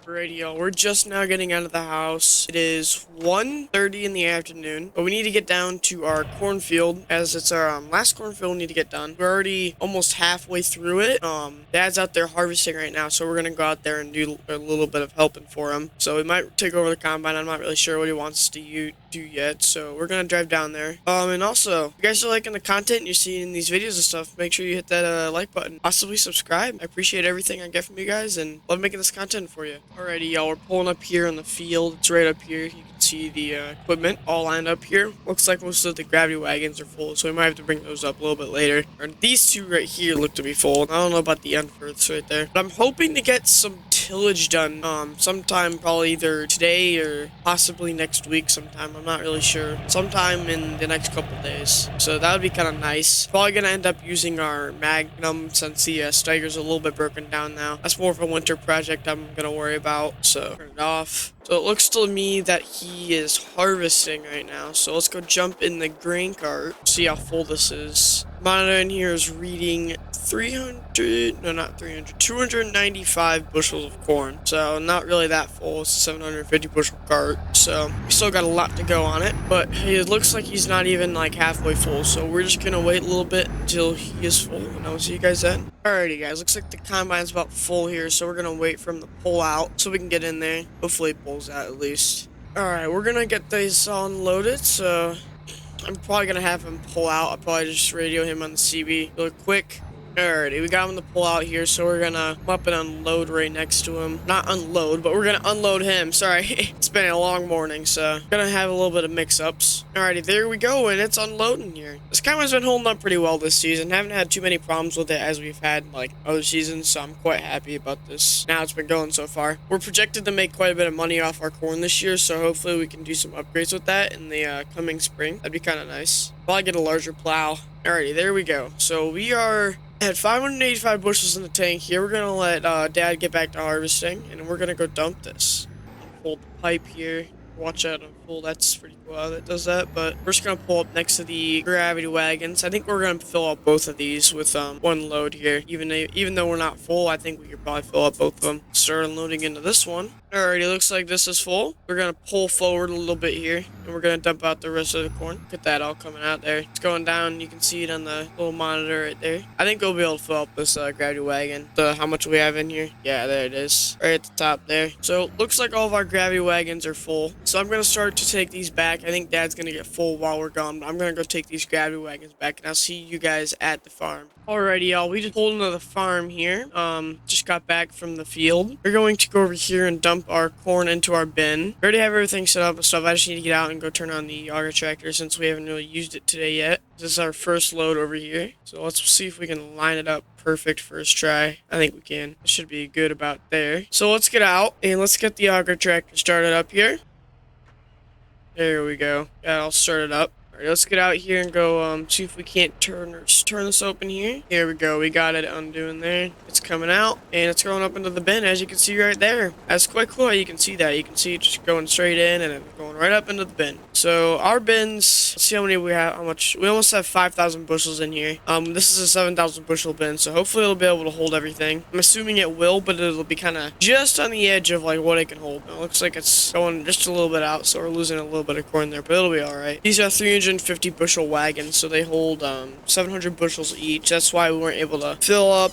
Alrighty, y'all. We're just now getting out of the house. It is 1:30 in the afternoon, but we need to get down to our cornfield as it's our last cornfield we need to get done. We're already almost halfway through it. Dad's out there harvesting right now, so we're gonna go out there and do a little bit of helping for him. So we might take over the combine. I'm not really sure what he wants to do yet, so we're gonna drive down there. And also, if you guys are liking the content you're seeing in these videos and stuff, make sure you hit that like button. Possibly subscribe. I appreciate everything I get from you guys and love making this content for you. Alrighty, y'all, we're pulling up here in the field. It's right up here. You can see the equipment all lined up here. Looks like most of the gravity wagons are full, so we might have to bring those up a little bit later. And these two right here look to be full. I don't know about the Unferths right there, but I'm hoping to get some tillage done sometime, probably either today or possibly next week sometime. I'm not really sure. Sometime in the next couple days. So that would be kind of nice. Probably gonna end up using our Magnum since the Steiger's a little bit broken down now. That's more of a winter project I'm gonna worry about. So turn it off. So it looks to me that he is harvesting right now. So let's go jump in the grain cart. See how full this is. Monitor in here is reading 295 bushels of corn. So not really that full. It's a 750 bushel cart. So we still got a lot to go on it. But it looks like he's not even like halfway full. So we're just gonna wait a little bit until he is full. And I'll see you guys then. Alrighty guys, looks like the combine's about full here. So we're gonna wait for him to pull out so we can get in there. Hopefully it pulls out at least. Alright, we're gonna get these unloaded. So I'm probably gonna have him pull out. I'll probably just radio him on the CB real quick. Alrighty, we got him to pull out here, so we're gonna come up and unload right next to him. Not unload, but we're gonna unload him. Sorry, it's been a long morning, so gonna have a little bit of mix-ups. Alrighty, there we go, and it's unloading here. This combine's been holding up pretty well this season. Haven't had too many problems with it as we've had like other seasons, so I'm quite happy about this. Now it's been going so far. We're projected to make quite a bit of money off our corn this year, so hopefully we can do some upgrades with that in the coming spring. That'd be kind of nice. Probably get a larger plow. Alrighty, there we go. So we are at 585 bushels in the tank here. We're gonna let Dad get back to harvesting, and we're gonna go dump this. Hold the pipe here. Watch out on full. That's pretty cool how that does that. But we're just gonna pull up next to the gravity wagons. I think we're gonna fill up both of these with one load here. Even though we're not full, I think we could probably fill up both of them. Start unloading into this one. Alrighty, looks like this is full. We're gonna pull forward a little bit here, and we're gonna dump out the rest of the corn. Look at that all coming out there. It's going down. You can see it on the little monitor right there. I think we'll be able to fill up this gravity wagon. How much we have in here? Yeah, there it is. Right at the top there. So looks like all of our gravity wagons are full. So I'm gonna start to take these back. I think Dad's gonna get full while we're gone, but I'm gonna go take these gravity wagons back, and I'll see you guys at the farm. Alrighty, y'all, we just pulled into the farm here. Just got back from the field. We're going to go over here and dump our corn into our bin. We already have everything set up and stuff. I just need to get out and go turn on the auger tractor since we haven't really used it today yet. This is our first load over here. So let's see if we can line it up perfect first try. I think we can. It should be good about there. So let's get out and let's get the auger tractor started up here. There we go. Got it all started up. Alright, let's get out here and go see if we can't turn this open here. Here we go. We got it undoing there. It's coming out and it's going up into the bin, as you can see right there. That's quite cool how you can see that. You can see it just going straight in and then going right up into the bin. So our bins, let's see how many we have, how much. We almost have 5,000 bushels in here. This is a 7,000 bushel bin, so hopefully it'll be able to hold everything. I'm assuming it will, but it'll be kind of just on the edge of like what it can hold. It looks like it's going just a little bit out, so we're losing a little bit of corn there, but it'll be alright. These are 350 bushel wagons, so they hold 700 bushels each. That's why we weren't able to fill up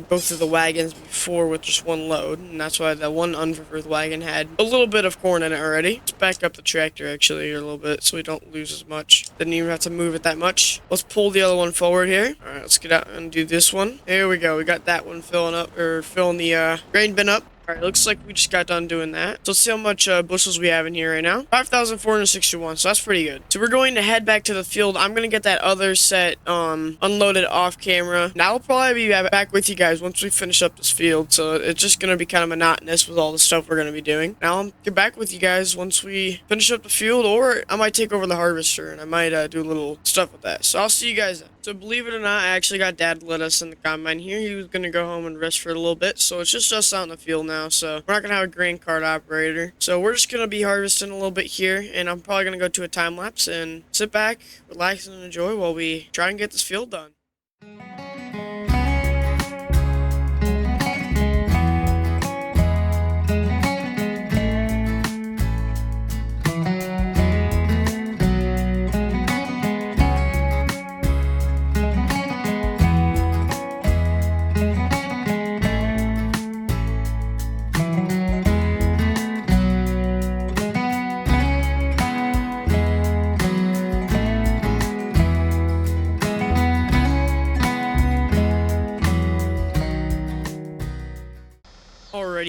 both of the wagons before with just one load, and that's why that one Unferth wagon had a little bit of corn in it already. Let's back up the tractor actually a little bit so we don't lose as much. Didn't even have to move it that much. Let's pull the other one forward here. Alright, let's get out and do this one. There we go. We got that one filling the grain bin up. Alright, looks like we just got done doing that. So let's see how much bushels we have in here right now. 5,461, so that's pretty good. So we're going to head back to the field. I'm going to get that other set unloaded off camera. Now I'll probably be back with you guys once we finish up this field. So it's just going to be kind of monotonous with all the stuff we're going to be doing. Now I'll get back with you guys once we finish up the field, or I might take over the harvester and I might do a little stuff with that. So I'll see you guys then. So believe it or not, I actually got Dad to let us in the combine here. He was going to go home and rest for a little bit. So it's just us out in the field now. So we're not going to have a grain cart operator. So we're just going to be harvesting a little bit here. And I'm probably going to go to a time lapse and sit back, relax, and enjoy while we try and get this field done.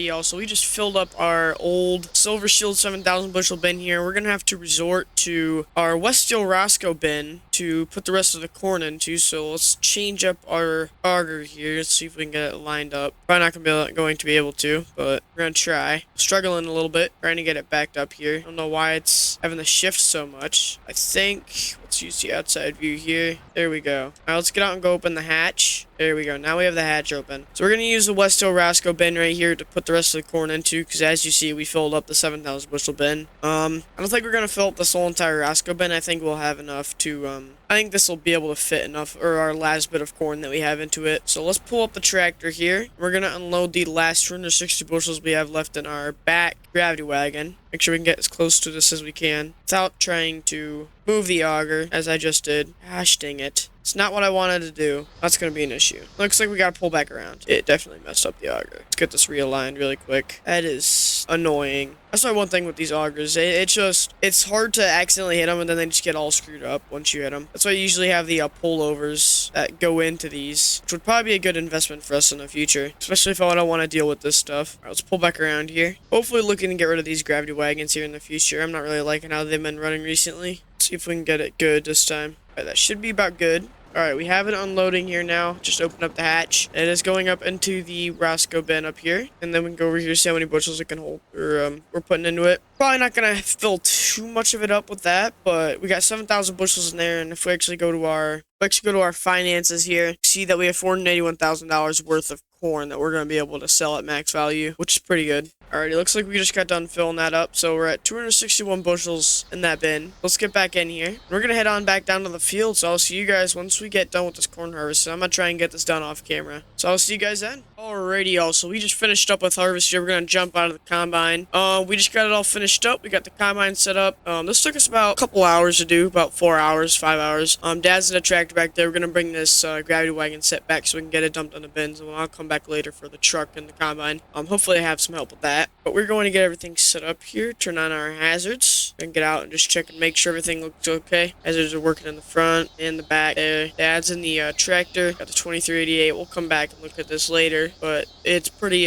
Alrighty, y'all. So we just filled up our old Silver Shield 7,000 bushel bin here. We're gonna have to resort to our Westfield Roscoe bin to put the rest of the corn into. So let's change up our auger here. Let's see if we can get it lined up. Probably not going to be able to, but we're gonna try. Struggling a little bit, trying to get it backed up here. I don't know why it's having to shift so much. I think let's use the outside view here. There we go. Alright, let's get out and go open the hatch. There we go. Now we have the hatch open. So we're going to use the Westfield Roscoe bin right here to put the rest of the corn into, because as you see, we filled up the 7,000 bushel bin. I don't think we're going to fill up this whole entire Roscoe bin. I think we'll have enough to, I think this will be able to fit enough, or our last bit of corn that we have into it. So let's pull up the tractor here. We're going to unload the last 260 bushels we have left in our back gravity wagon. Make sure we can get as close to this as we can without trying to move the auger, as I just did. Gosh dang it. It's not what I wanted to do. That's going to be an issue. Looks like we got to pull back around. It definitely messed up the auger. Let's get this realigned really quick. That is annoying. That's my one thing with these augers. It's hard to accidentally hit them and then they just get all screwed up once you hit them. That's why I usually have the pullovers that go into these, which would probably be a good investment for us in the future, especially if I don't want to deal with this stuff. All right, let's pull back around here. Hopefully looking to get rid of these gravity wagons here in the future. I'm not really liking how they've been running recently. Let's see if we can get it good this time. All right, that should be about good. Alright, we have it unloading here now. Just open up the hatch. It is going up into the Roscoe bin up here. And then we can go over here, see how many bushels it can hold. We're putting into it. Probably not going to fill too much of it up with that, but we got 7,000 bushels in there. And if we actually go to our finances here, see that we have $481,000 worth of corn that we're going to be able to sell at max value, which is pretty good. Alrighty, looks like we just got done filling that up. So we're at 261 bushels in that bin. Let's get back in here. We're going to head on back down to the field. So I'll see you guys once we get done with this corn harvest. So I'm going to try and get this done off camera. So I'll see you guys then. Alrighty, y'all. So we just finished up with harvest here. We're going to jump out of the combine. We just got it all finished up. We got the combine set up. This took us about a couple hours to do. About 4 hours, 5 hours. Dad's in a tractor back there. We're going to bring this gravity wagon set back so we can get it dumped in the bins. And I'll come back later for the truck and the combine. Hopefully I have some help with that. But we're going to get everything set up here. Turn on our hazards. And get out and just check and make sure everything looks okay. Hazards are working in the front and the back there. Dad's in the tractor. Got the 2388. We'll come back and look at this later. But it's pretty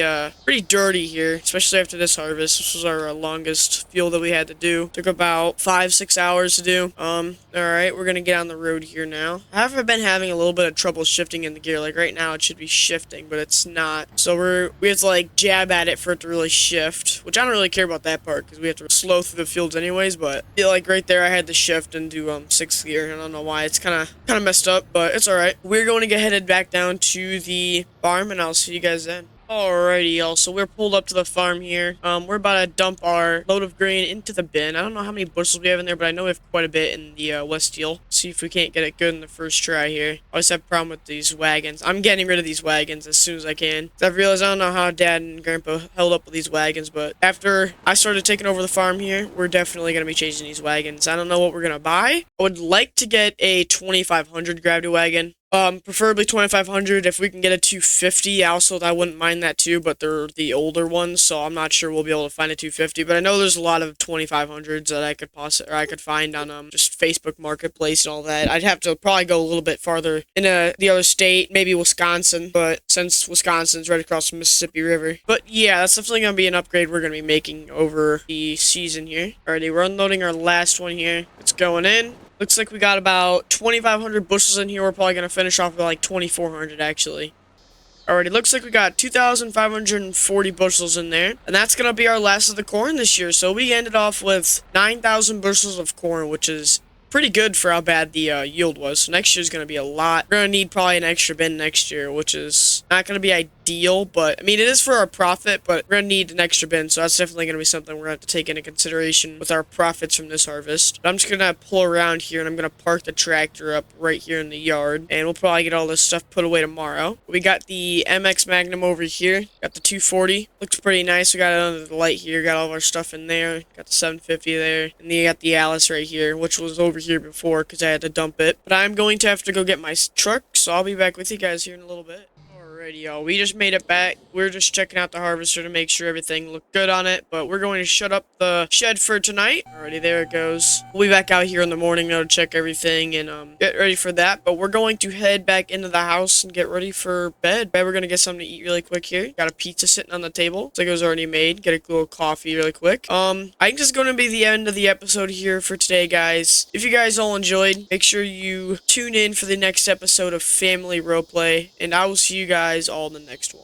dirty here, especially after this harvest. This was our longest field that we had to do. Took about 5-6 hours to do. Alright, we're gonna get on the road here now. I have been having a little bit of trouble shifting in the gear. Like right now it should be shifting, but it's not. So we have to like jab at it for it to really shift, which I don't really care about that part because we have to slow through the fields anyways. But I feel like right there I had to shift and do 6th gear. I don't know why. It's kind of messed up, but it's alright. We're going to get headed back down to the farm and I'll see you guys then. Alrighty, y'all. So we're pulled up to the farm here. We're about to dump our load of grain into the bin. I don't know how many bushels we have in there, but I know we have quite a bit in the Westfield. See if we can't get it good in the first try here. I always have a problem with these wagons. I'm getting rid of these wagons as soon as I can. I've realized I don't know how Dad and Grandpa held up with these wagons, but after I started taking over the farm here, we're definitely going to be changing these wagons. I don't know what we're going to buy. I would like to get a 2500 gravity wagon. Preferably 2500. If we can get a 250 also, I wouldn't mind that too, but they're the older ones, so I'm not sure we'll be able to find a 250, but I know there's a lot of 2500s that I could find on just Facebook Marketplace and all that. I'd have to probably go a little bit farther in the other state, maybe Wisconsin, but since Wisconsin's right across the Mississippi River. But yeah, that's definitely going to be an upgrade we're going to be making over the season here. Alrighty, we're unloading our last one here. It's going in. Looks like we got about 2,500 bushels in here. We're probably going to finish off with like 2,400 actually. Alrighty, looks like we got 2,540 bushels in there. And that's going to be our last of the corn this year. So we ended off with 9,000 bushels of corn, which is pretty good for how bad the yield was. So next year's going to be a lot. We're going to need probably an extra bin next year, which is not going to be ideal, but I mean, it is for our profit, but we're going to need an extra bin. So that's definitely going to be something we're going to have to take into consideration with our profits from this harvest. But I'm just going to pull around here and I'm going to park the tractor up right here in the yard, and we'll probably get all this stuff put away tomorrow. We got the MX Magnum over here. Got the 240. Looks pretty nice. We got it under the light here. Got all of our stuff in there. Got the 750 there. And then you got the Alice right here, which was over here before because I had to dump it. But I'm going to have to go get my truck, so I'll be back with you guys here in a little bit. Alrighty, y'all. We just made it back. We're just checking out the harvester to make sure everything looked good on it. But we're going to shut up the shed for tonight. Alrighty, there it goes. We'll be back out here in the morning now to check everything and get ready for that. But we're going to head back into the house and get ready for bed. We're going to get something to eat really quick here. Got a pizza sitting on the table. Looks like it was already made. Get a little coffee really quick. I think this is going to be the end of the episode here for today, guys. If you guys all enjoyed, make sure you tune in for the next episode of Family Roleplay. And I will see you guys all in the next one.